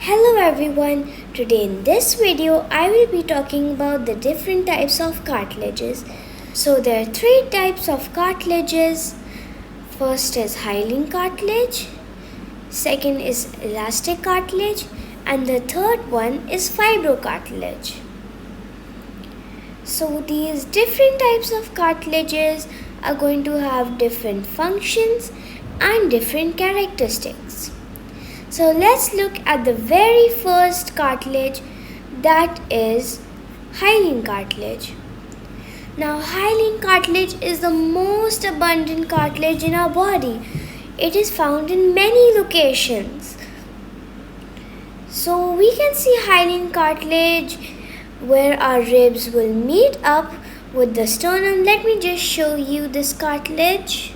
Hello everyone, today in this video I will be talking about the different types of cartilages. So there are three types of cartilages. First is hyaline cartilage, second is elastic cartilage, and the third one is fibro cartilage. So these different types of cartilages are going to have different functions and different characteristics. So let's look at the very first cartilage, that is hyaline cartilage. Now hyaline cartilage is the most abundant cartilage in our body. It is found in many locations. So we can see hyaline cartilage where our ribs will meet up with the sternum. Let me just show you this cartilage.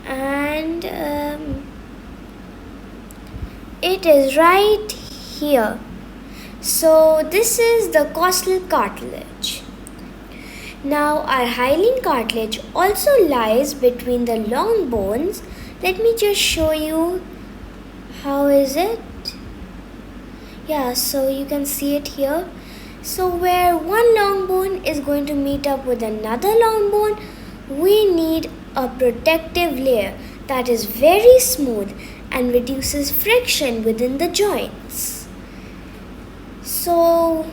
And it is right here. So this is the costal cartilage. Now our hyaline cartilage also lies between the long bones. Let me just show you how is it. Yeah, so you can see it here. So where one long bone is going to meet up with another long bone, we need a protective layer that is very smooth and reduces friction within the joints. So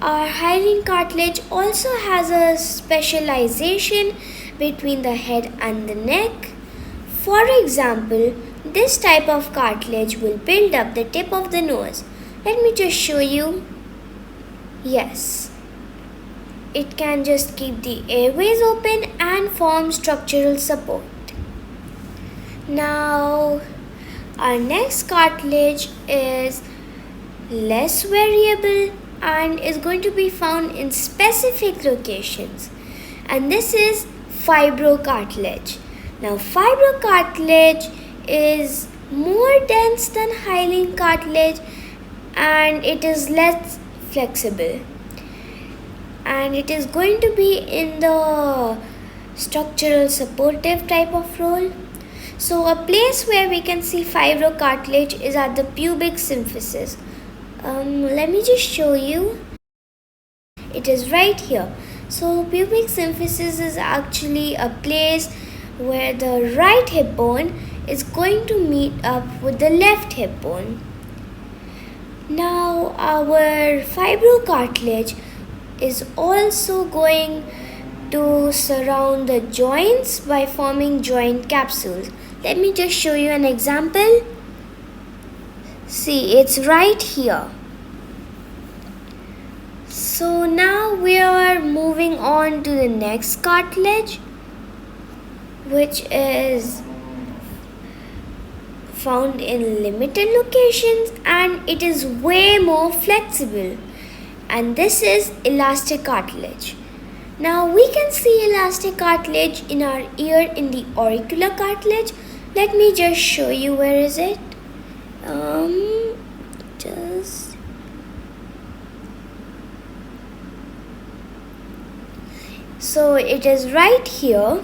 our hyaline cartilage also has a specialization between the head and the neck. For example, this type of cartilage will build up the tip of the nose. Let me just show you. Yes, it can just keep the airways open and form structural support. Now, our next cartilage is less variable and is going to be found in specific locations. And this is fibro cartilage. Now, fibro cartilage is more dense than hyaline cartilage and it is less flexible. And it is going to be in the structural supportive type of role. So a place where we can see fibro cartilage is at the pubic symphysis. Let me just show you. It is right here. So pubic symphysis is actually a place where the right hip bone is going to meet up with the left hip bone. Now our fibro cartilage is also going to surround the joints by forming joint capsules. Let me just show you an example. See, it's right here. So now we are moving on to the next cartilage, which is found in limited locations and it is way more flexible. And this is elastic cartilage. Now we can see elastic cartilage in our ear in the auricular cartilage. Let me just show you. Where is it? So it is right here.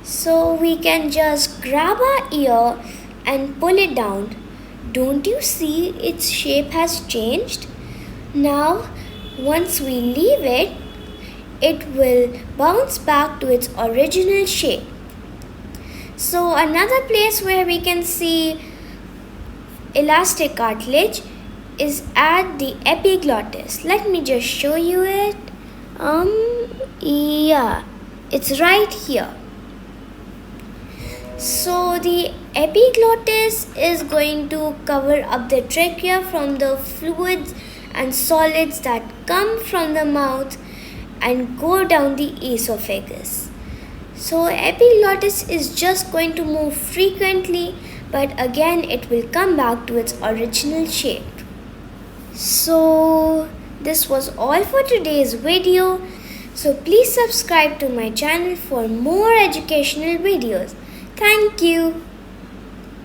So we can just grab our ear and pull it down. Don't you see its shape has changed? Now once we leave it, it will bounce back to its original shape. So another place where we can see elastic cartilage is at the epiglottis. Let me just show you it. Yeah, it's right here. So the epiglottis is going to cover up the trachea from the fluids and solids that come from the mouth and go down the esophagus. So epiglottis is just going to move frequently, but again it will come back to its original shape. So this was all for today's video. So please subscribe to my channel for more educational videos. Thank you.